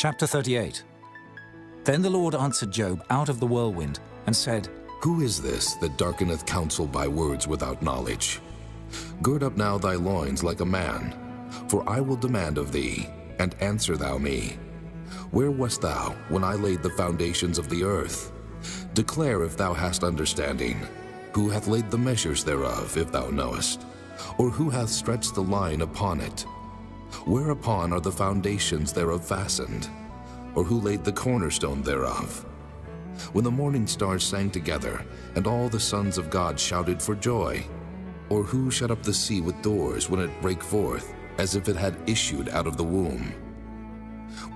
Chapter 38. Then the Lord answered Job out of the whirlwind, and said, Who is this that darkeneth counsel by words without knowledge? Gird up now thy loins like a man, for I will demand of thee, and answer thou me. Where wast thou when I laid the foundations of the earth? Declare if thou hast understanding. Who hath laid the measures thereof, if thou knowest? Or who hath stretched the line upon it? Whereupon are the foundations thereof fastened? Or who laid the cornerstone thereof? When the morning stars sang together, and all the sons of God shouted for joy? Or who shut up the sea with doors when it brake forth, as if it had issued out of the womb?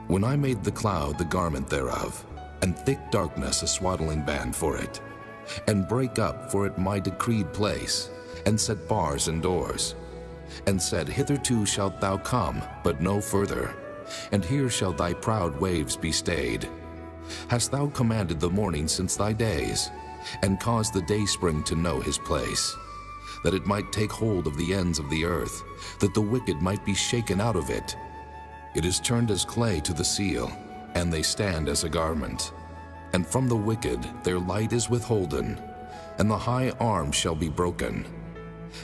When I made the cloud the garment thereof, and thick darkness a swaddling band for it, and brake up for it my decreed place, and set bars and doors, and said, Hitherto shalt thou come, but no further, and here shall thy proud waves be stayed. Hast thou commanded the morning since thy days, and caused the dayspring to know his place, that it might take hold of the ends of the earth, that the wicked might be shaken out of it? It is turned as clay to the seal, and they stand as a garment. And from the wicked their light is withholden, and the high arm shall be broken.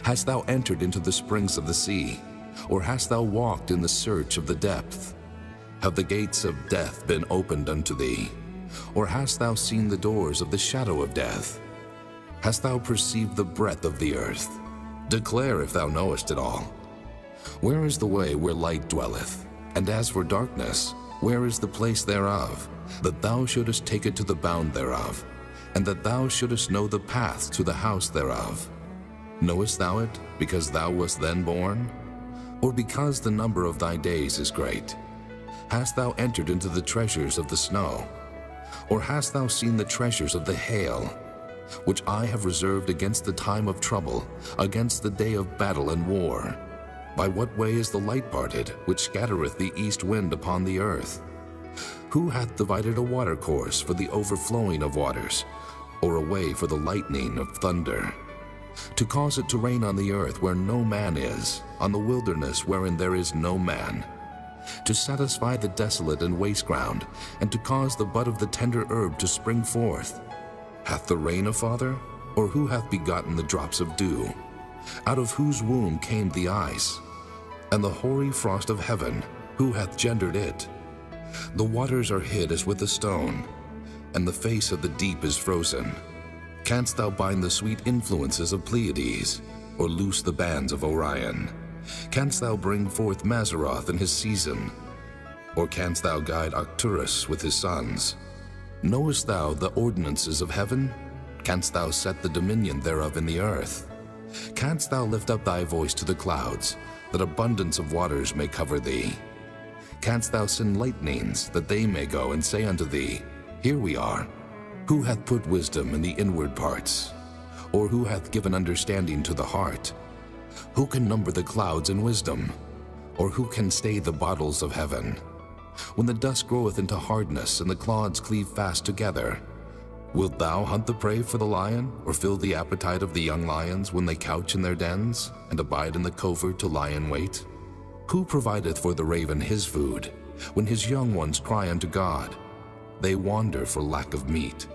Hast thou entered into the springs of the sea, or hast thou walked in the search of the depth? Have the gates of death been opened unto thee? Or hast thou seen the doors of the shadow of death? Hast thou perceived the breadth of the earth? Declare if thou knowest it all. Where is the way where light dwelleth? And as for darkness, where is the place thereof? That thou shouldest take it to the bound thereof, and that thou shouldest know the path to the house thereof. Knowest thou it, because thou wast then born? Or because the number of thy days is great? Hast thou entered into the treasures of the snow? Or hast thou seen the treasures of the hail, which I have reserved against the time of trouble, against the day of battle and war? By what way is the light parted, which scattereth the east wind upon the earth? Who hath divided a watercourse for the overflowing of waters, or a way for the lightning of thunder? To cause it to rain on the earth where no man is, on the wilderness wherein there is no man, to satisfy the desolate and waste ground, and to cause the bud of the tender herb to spring forth. Hath the rain a father? Or who hath begotten the drops of dew? Out of whose womb came the ice? And the hoary frost of heaven, who hath gendered it? The waters are hid as with a stone, and the face of the deep is frozen. Canst thou bind the sweet influences of Pleiades, or loose the bands of Orion? Canst thou bring forth Mazzaroth in his season? Or canst thou guide Arcturus with his sons? Knowest thou the ordinances of heaven? Canst thou set the dominion thereof in the earth? Canst thou lift up thy voice to the clouds, that abundance of waters may cover thee? Canst thou send lightnings, that they may go and say unto thee, Here we are? Who hath put wisdom in the inward parts? Or who hath given understanding to the heart? Who can number the clouds in wisdom? Or who can stay the bottles of heaven? When the dust groweth into hardness, and the clods cleave fast together, wilt thou hunt the prey for the lion, or fill the appetite of the young lions when they couch in their dens, and abide in the covert to lie in wait? Who provideth for the raven his food, when his young ones cry unto God? They wander for lack of meat.